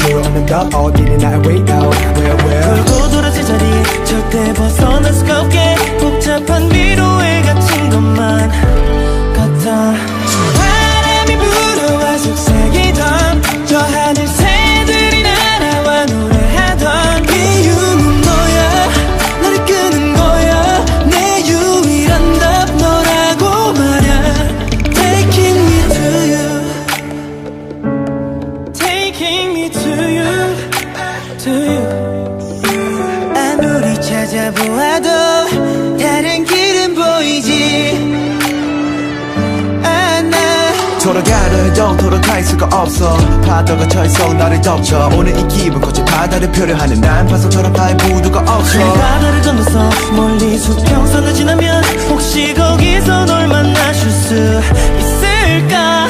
들어오는 더 어디니 나의 way out where 돌고 돌아 제자리에 절대 벗어날 수가 없게 복잡한 미로에 갇힌 것만 같아 바람이 불어와 속삭이던 저 하늘 새들이 날아와 노래하던 이유는 너야 나를 끄는 거야 내 유일한 답 너라고 말야 Taking me to you Taking me to you To you 아무리 찾아보아도 다른 길은 보이지 돌아가려 해도 돌아갈 수가 없어 파도가 쳐있어 나를 덮쳐 오늘 이 기분 거친 바다를 표류하는 난 파도처럼 나의 부두가 없어 바다를 건너서 멀리 수평선을 지나면 혹시 거기서 널 만나줄 수 있을까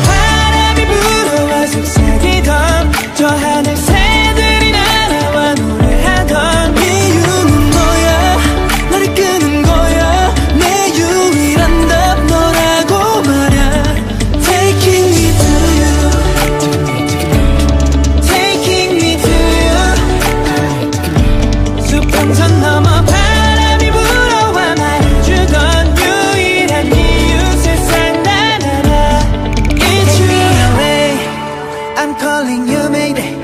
바람이 불어와 속삭이던 저 하늘 새들이 날아와 노래하던 이유는 너야 나를 끄는 거야 내 유일한 답 너라고 말야 Taking me to you Taking me to you 수평선 넘어 바람이 불어와 말해주던 유일한 이유 세상 나나라 It's your way I'm calling you mayday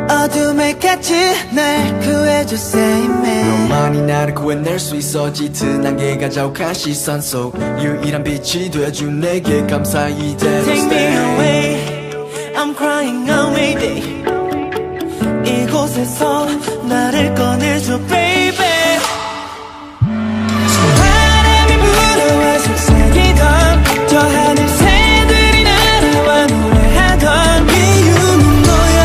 어둠에 갇힌 날 구해줘 save me 너만이 나를 구해낼 수 있어 짙은 안개가 자욱한 시선 속 유일한 빛이 돼준 내게 감사히 이대로 Take me stay away I'm crying out mayday 이곳에서 나를 꺼내줘 baby 바람이 불어와 속삭이던 저 하늘 새들이 날아와 노래하던 이유는 너야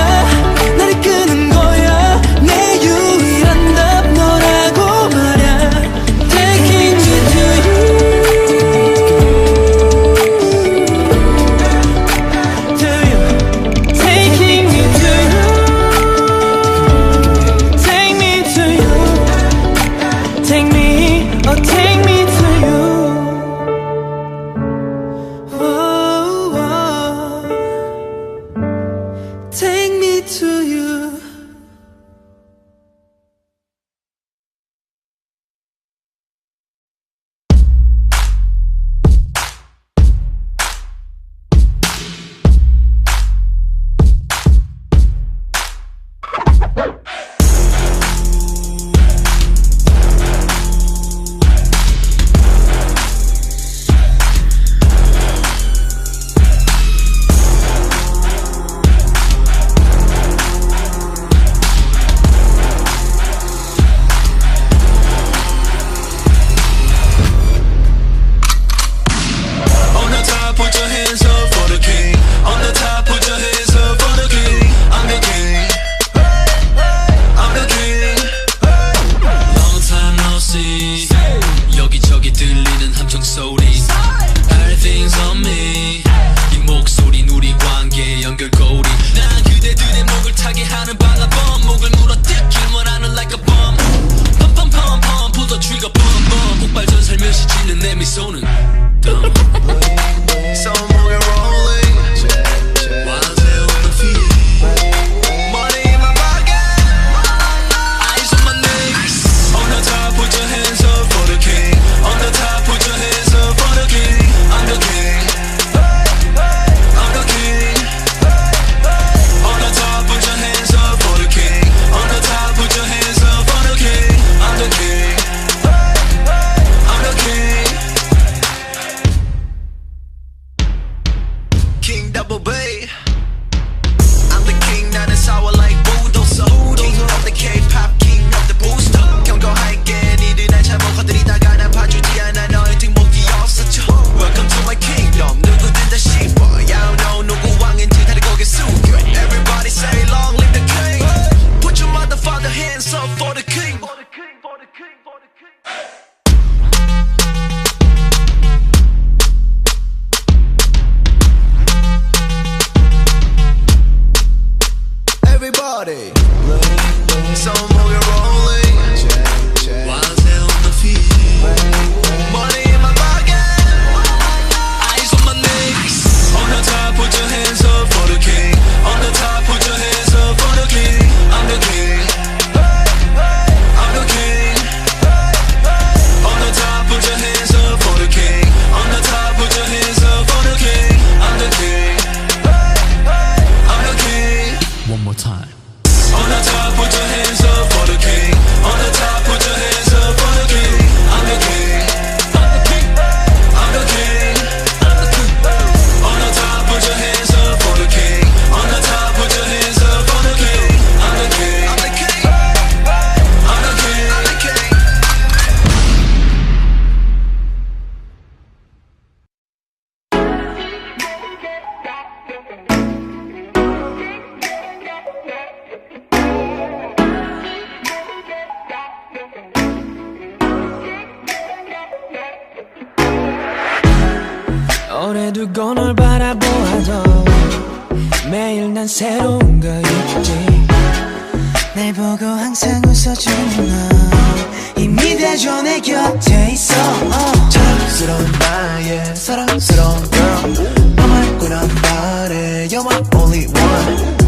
나를 끄는 거야 내 유일한 답 너라고 말야 Taking me to you To you Taking me to you Take me to you Take me, oh take me to you Whoa, whoa. Take me to you On the top, put your hands up for the king. On the top, put your hands up for the king. I'm the king. I'm the king. Long time no see. 여기저기 들리는 함정 소리. Everything's on me. 이 목소린 우리 관계의 연결고리. 난 그대들의 목을 타게 하는 방아범. 목을 물어뜯길 원하는 like a bomb. Pump pump pump pump. Pull the trigger bum bum. 폭발전 살며시 짓는 내 미소는. Dumb. So I'm moving rolling. While they're on the feet. Money in my pocket. Eyes on my neck. On the top, put your hands up for the king. On the top, put your hands up for the king. I'm the king. I'm the king. On the top, put your hands up for the king. On the top, put your hands up for the king. I'm the king. I'm the king. 오래 두고 널 바라보아도 매일 난 새로운 거 있지. 날 보고 항상 웃어주는 너 이미 대줘 내 곁에 있어. 자랑스러운 나의 사랑스러운 girl 너 말고 난 바래 You're my only one